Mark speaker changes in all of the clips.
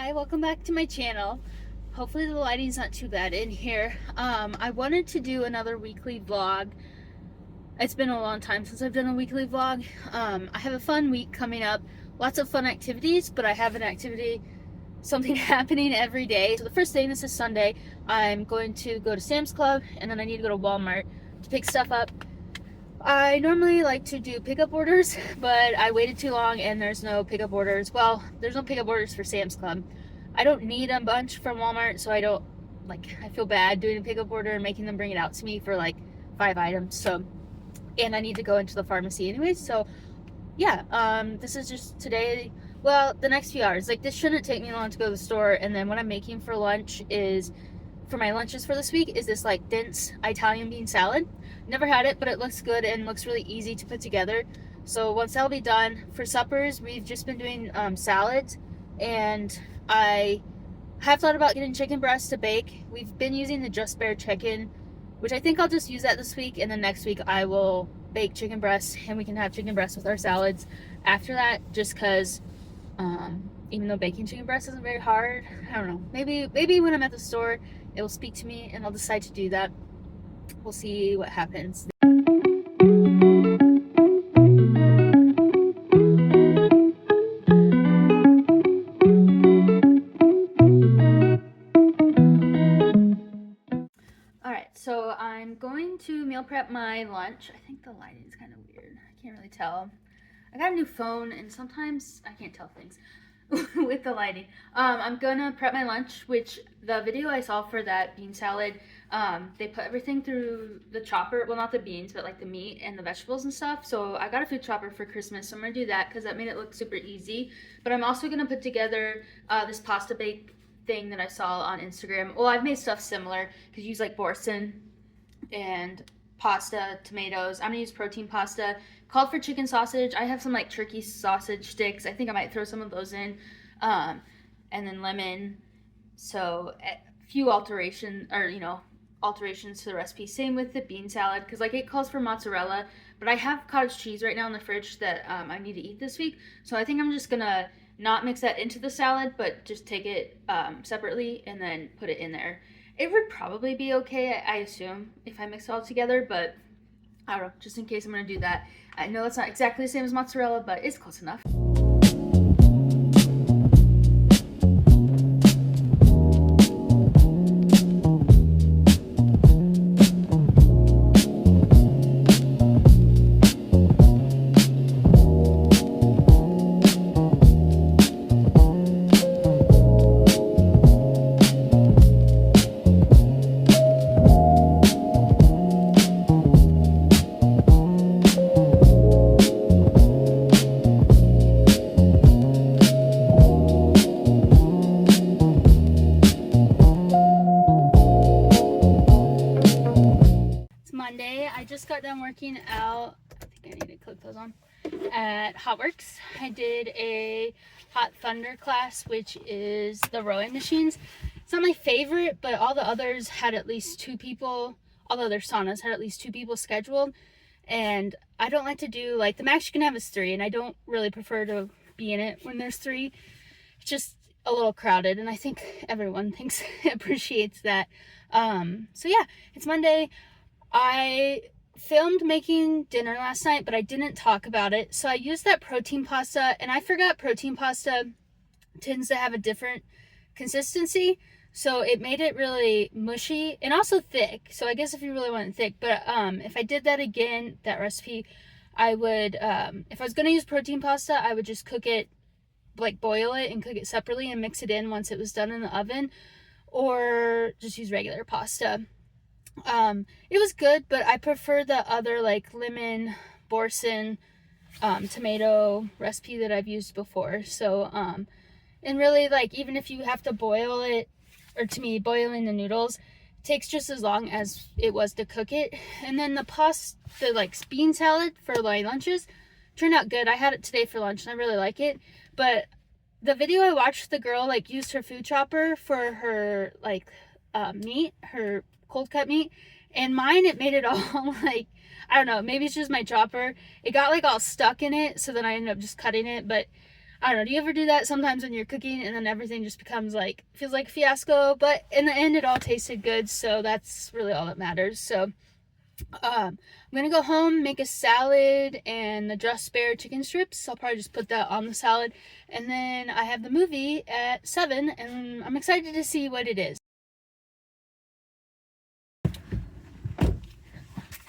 Speaker 1: Hi, welcome back to my channel. Hopefully the lighting's not too bad in here. I wanted to do another weekly vlog. It's been a long time since I've done a weekly vlog. I have a fun week coming up. Lots of fun activities, but I have something happening every day. So the first thing, this is Sunday, I'm going to go to Sam's Club, and then I need to go to Walmart to pick stuff up. I normally like to do pickup orders, but I waited too long and there's no pickup orders. Well, there's no pickup orders for Sam's Club. I don't need a bunch from Walmart, so I feel bad doing a pickup order and making them bring it out to me for like 5 items. So, and I need to go into the pharmacy anyway. So yeah, this is just today, well, the next few hours. Like, this shouldn't take me long to go to the store. And then what I'm making for my lunches for this week is this like dense Italian bean salad. Never had it, but it looks good and looks really easy to put together. So once that'll be done, for suppers, we've just been doing salads, and I have thought about getting chicken breast to bake. We've been using the Just Bare chicken, which I think I'll just use that this week, and then next week I will bake chicken breast, and we can have chicken breast with our salads after that, just because even though baking chicken breast isn't very hard, I don't know, maybe when I'm at the store it will speak to me and I'll decide to do that. We'll see what happens. Alright, so I'm going to meal prep my lunch. I think the lighting's kind of weird. I can't really tell. I got a new phone and sometimes I can't tell things with the lighting. I'm gonna prep my lunch, which the video I saw for that bean salad, they put everything through the chopper. Well, not the beans, but like the meat and the vegetables and stuff. So I got a food chopper for Christmas, so I'm gonna do that because that made it look super easy. But I'm also gonna put together this pasta bake thing that I saw on Instagram. Well, I've made stuff similar because you use like boursin and pasta, tomatoes. I'm gonna use protein pasta. Called for chicken sausage. I have some like turkey sausage sticks. I think I might throw some of those in. And then lemon. So a few alterations to the recipe. Same with the bean salad, because like it calls for mozzarella, but I have cottage cheese right now in the fridge that I need to eat this week. So I think I'm just gonna not mix that into the salad, but just take it separately and then put it in there. It would probably be okay, I assume, if I mix it all together, but I don't know, just in case I'm gonna do that. I know it's not exactly the same as mozzarella, but it's close enough. Monday. I just got done working out. I think I need to clip those on at HotWorks. I did a Hot Thunder class, which is the rowing machines. It's not my favorite, but all the others had at least 2 people. All the other saunas had at least 2 people scheduled, and I don't like to do, like, the max you can have is 3, and I don't really prefer to be in it when there's 3. It's just a little crowded, and I think everyone appreciates that. So yeah, it's Monday. I filmed making dinner last night, but I didn't talk about it. So I used that protein pasta, and I forgot protein pasta tends to have a different consistency. So it made it really mushy and also thick. So I guess if you really want it thick, but if I did that again, that recipe, I would, if I was going to use protein pasta, I would just cook it, like boil it and cook it separately and mix it in once it was done in the oven, or just use regular pasta. It was good, but I prefer the other like lemon boursin tomato recipe that I've used before. So and really, like, even if you have to boil it, or to me boiling the noodles takes just as long as it was to cook it. And then the like bean salad for my lunches turned out good. I had it today for lunch and I really like it. But the video I watched, the girl like used her food chopper for her like meat, her cold cut meat, and mine, it made it all like, I don't know, maybe it's just my chopper, it got like all stuck in it, so then I ended up just cutting it. But I don't know, do you ever do that sometimes when you're cooking and then everything just becomes like, feels like a fiasco? But in the end, it all tasted good, so that's really all that matters. So I'm gonna go home, make a salad and the just spare chicken strips. I'll probably just put that on the salad. And then I have the movie at 7, and I'm excited to see what it is.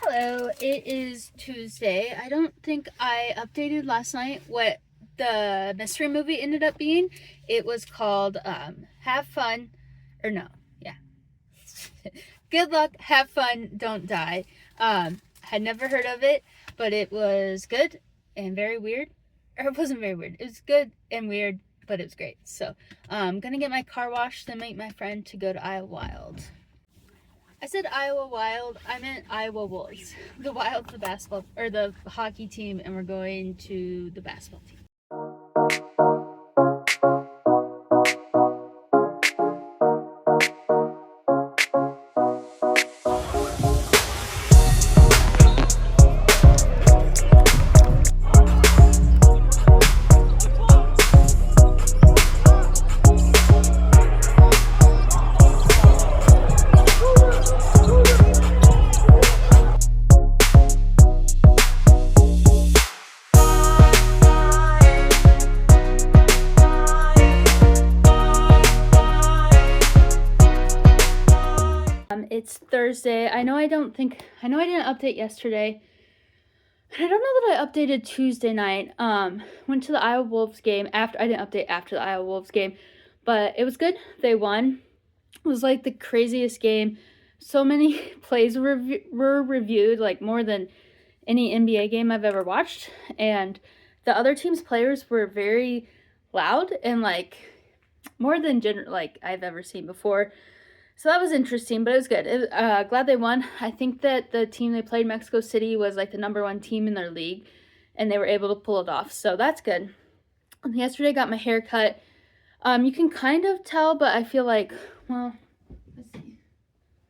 Speaker 1: Hello, it is Tuesday. I don't think I updated last night what the mystery movie ended up being. It was called Have Fun, or no, yeah. Good luck, have fun, don't die. Had never heard of it, but it was good and very weird. Or it wasn't very weird. It was good and weird, but it was great. So I'm gonna get my car washed, then meet my friend to go to Iowa Wild. I said Iowa Wild, I meant Iowa Wolves. The Wild's the basketball, or the hockey team, and we're going to the basketball team. It's Thursday. I know I didn't update yesterday. And I don't know that I updated Tuesday night. Went to the Iowa Wolves game after. I didn't update after the Iowa Wolves game, but it was good. They won. It was like the craziest game. So many plays were reviewed, like more than any NBA game I've ever watched. And the other team's players were very loud and like more than like I've ever seen before. So that was interesting, but it was good. Glad they won. I think that the team they played, Mexico City, was like the #1 team in their league, and they were able to pull it off. So that's good. Yesterday I got my hair cut. You can kind of tell, but I feel like, well, let's see.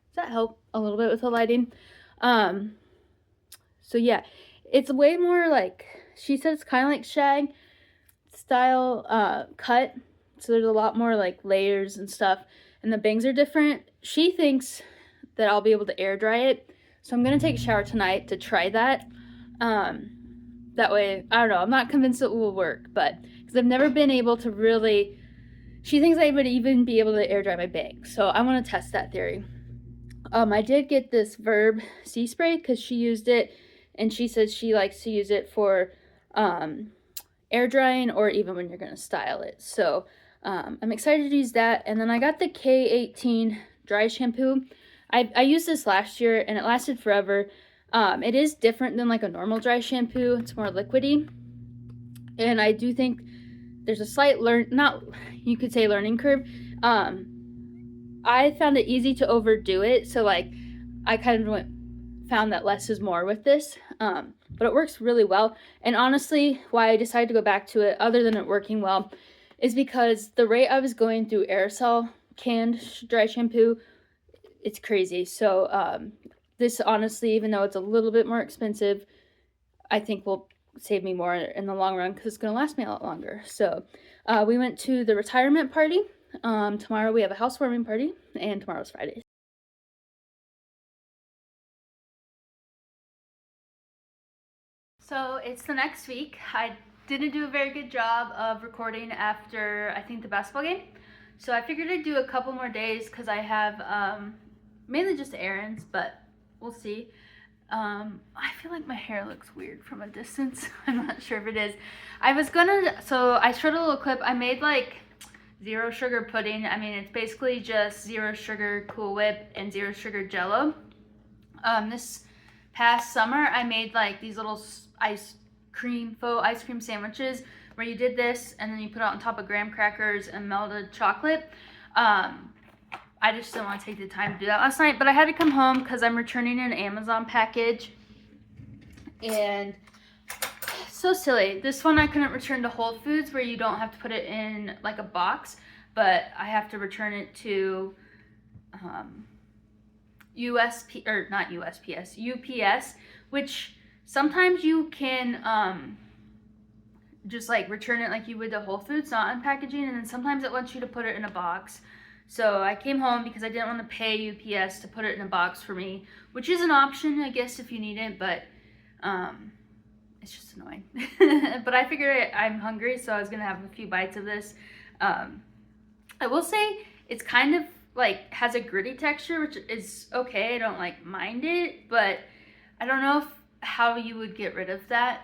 Speaker 1: Does that help a little bit with the lighting? So yeah, it's way more like, she said it's kind of like shag style cut. So there's a lot more like layers and stuff. And the bangs are different. She thinks that I'll be able to air dry it. So I'm going to take a shower tonight to try that. That way, I don't know, I'm not convinced it will work, but because I've never been able to really, she thinks I would even be able to air dry my bangs. So I want to test that theory. I did get this Verb Sea Spray because she used it, and she says she likes to use it for air drying or even when you're going to style it. So I'm excited to use that. And then I got the K18 dry shampoo. I used this last year and it lasted forever. It is different than like a normal dry shampoo. It's more liquidy. And I do think there's a slight you could say learning curve. I found it easy to overdo it. So like I kind of found that less is more with this. But it works really well. And honestly, why I decided to go back to it, other than it working well, is because the rate I was going through aerosol canned dry shampoo, it's crazy. So this honestly, even though it's a little bit more expensive, I think will save me more in the long run because it's going to last me a lot longer. So we went to the retirement party. Tomorrow we have a housewarming party, and tomorrow's Friday. So it's the next week. I didn't do a very good job of recording after, I think, the basketball game. So I figured I'd do a couple more days because I have mainly just errands, but we'll see. I feel like my hair looks weird from a distance. I'm not sure if it is. So I showed a little clip. I made like zero sugar pudding. I mean, it's basically just zero sugar Cool Whip and zero sugar Jello. This past summer, I made like these little faux ice cream sandwiches where you did this and then you put it on top of graham crackers and melted chocolate. I just didn't want to take the time to do that last night, but I had to come home because I'm returning an Amazon package. And so silly. This one I couldn't return to Whole Foods where you don't have to put it in like a box, but I have to return it to UPS, which sometimes you can just like return it like you would to Whole Foods, not unpackaging, and then sometimes it wants you to put it in a box. So I came home because I didn't want to pay UPS to put it in a box for me, which is an option, I guess, if you need it, but it's just annoying. But I figured I'm hungry, so I was gonna have a few bites of this. I will say it's kind of like has a gritty texture, which is okay. I don't like mind it, but I don't know how you would get rid of that.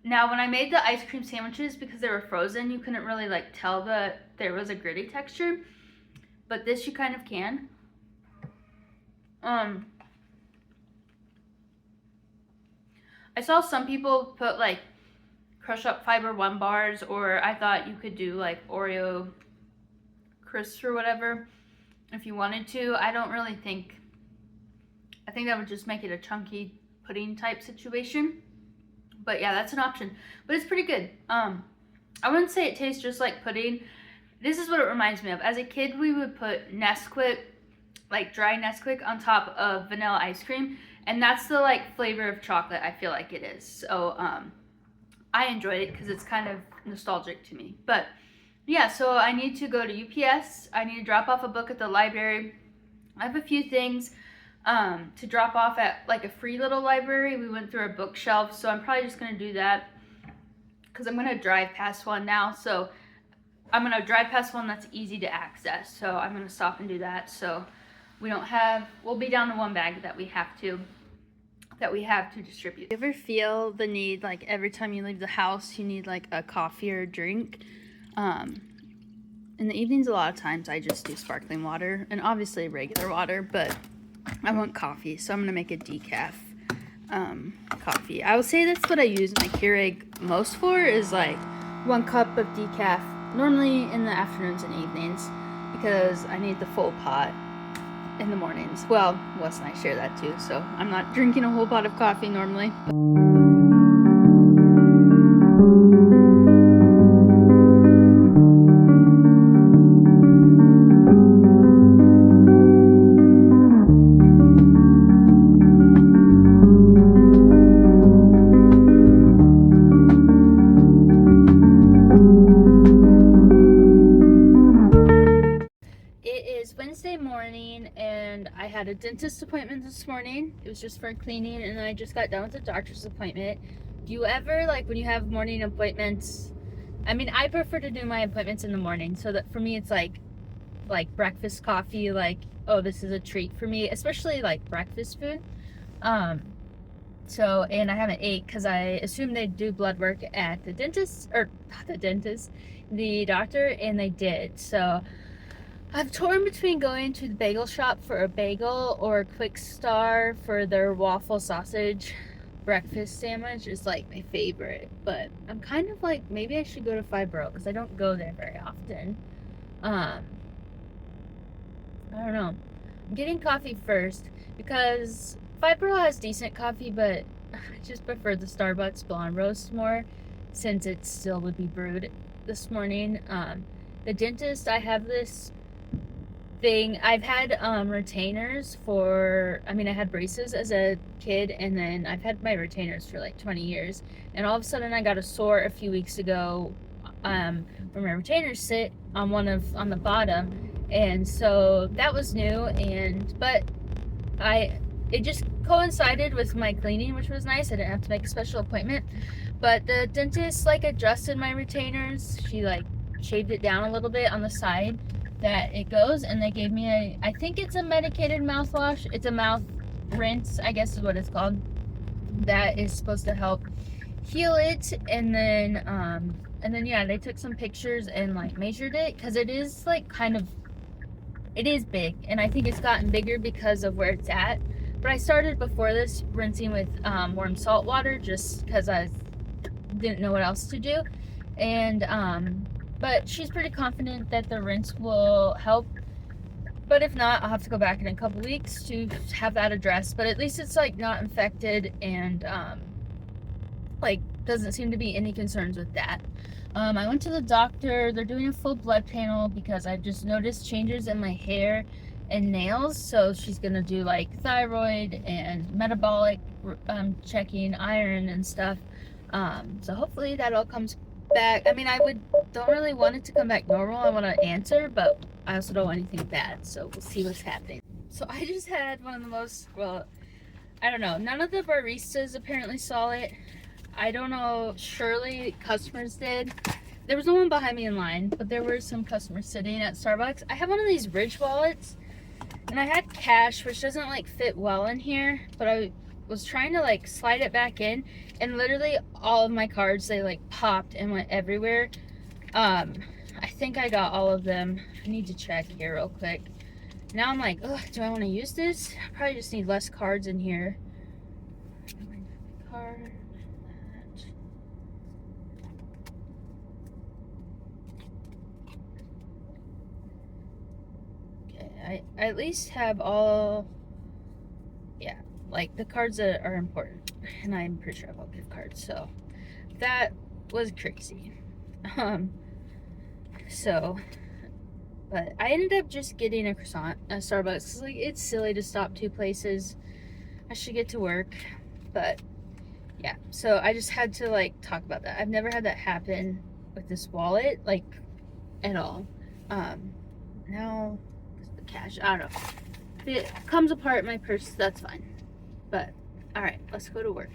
Speaker 1: Now, when I made the ice cream sandwiches, because they were frozen, you couldn't really like tell that there was a gritty texture, but this you kind of can. I saw some people put like crush up Fiber One bars, or I thought you could do like Oreo crisps or whatever if you wanted to. I don't really think, I think that would just make it a chunky pudding type situation. But yeah, that's an option, but it's pretty good. I wouldn't say it tastes just like pudding. This is what it reminds me of. As a kid, we would put Nesquik, like dry Nesquik, on top of vanilla ice cream, and that's the like flavor of chocolate I feel like it is. So I enjoyed it because it's kind of nostalgic to me. But yeah, so I need to go to UPS. I need to drop off a book at the library. I have a few things to drop off at like a free little library. We went through our bookshelf, so I'm probably just gonna do that because I'm gonna drive past one now. So I'm gonna drive past one that's easy to access. So I'm gonna stop and do that. So we don't have, we'll be down to one bag that we have to distribute. You ever feel the need, like every time you leave the house, you need like a coffee or a drink? In the evenings, a lot of times I just do sparkling water and obviously regular water, but I want coffee, so I'm gonna make a decaf coffee. I would say that's what I use my Keurig most for, is like 1 cup of decaf, normally in the afternoons and evenings, because I need the full pot in the mornings. Well, Wes and I share that too, so I'm not drinking a whole pot of coffee normally. Wednesday morning, and I had a dentist appointment this morning. It was just for cleaning, and I just got done with a doctor's appointment. Do you ever, like, when you have morning appointments, I mean, I prefer to do my appointments in the morning, so that for me it's like breakfast coffee, like, oh, this is a treat for me, especially like breakfast food. So, and I haven't ate because I assumed they'd do blood work at the dentist, or not the dentist, the doctor, and they did. So I've torn between going to the bagel shop for a bagel or Quick Star for their waffle sausage breakfast sandwich. Is like my favorite, but I'm kind of like, maybe I should go to Fibro because I don't go there very often. I don't know. I'm getting coffee first because Fibro has decent coffee, but I just prefer the Starbucks blonde roast more since it still would be brewed this morning. The dentist, I have this thing. I've had retainers for, I mean, I had braces as a kid, and then I've had my retainers for like 20 years, and all of a sudden I got a sore a few weeks ago where my retainers sit on on the bottom, and so that was new, but it just coincided with my cleaning, which was nice. I didn't have to make a special appointment, but the dentist like adjusted my retainers. She like shaved it down a little bit on the side that it goes, and they gave me I think it's a medicated mouthwash. It's a mouth rinse, I guess is what it's called, that is supposed to help heal it. And then yeah, they took some pictures and like measured it, because it is like it is big, and I think it's gotten bigger because of where it's at. But I started before this rinsing with warm salt water just because I didn't know what else to do, and but she's pretty confident that the rinse will help. But if not, I'll have to go back in a couple weeks to have that addressed. But at least it's like not infected, and like doesn't seem to be any concerns with that. I went to the doctor. They're doing a full blood panel because I just noticed changes in my hair and nails. So she's gonna do like thyroid and metabolic checking, iron and stuff. So hopefully that all comes back. I mean, don't really want it to come back normal. I want to answer, but I also don't want anything bad. So we'll see what's happening. So I just had one of the most, well, I don't know. None of the baristas apparently saw it. I don't know. Surely customers did. There was no one behind me in line, but there were some customers sitting at Starbucks. I have one of these Ridge wallets, and I had cash, which doesn't like fit well in here, but I was trying to like slide it back in, and literally all of my cards, they like popped and went everywhere. I think I got all of them. I need to check here real quick. Now I'm like, ugh, do I want to use this? I probably just need less cards in here. Card. Okay, I at least have all, yeah, like the cards that are important. And I'm pretty sure I have all gift cards. So that was crazy. So, but I ended up just getting a croissant at Starbucks. 'Cause, like, it's silly to stop two places. I should get to work, but yeah. So I just had to like talk about that. I've never had that happen with this wallet, like at all. Now the cash, I don't know. If it comes apart in my purse, that's fine. But all right, let's go to work.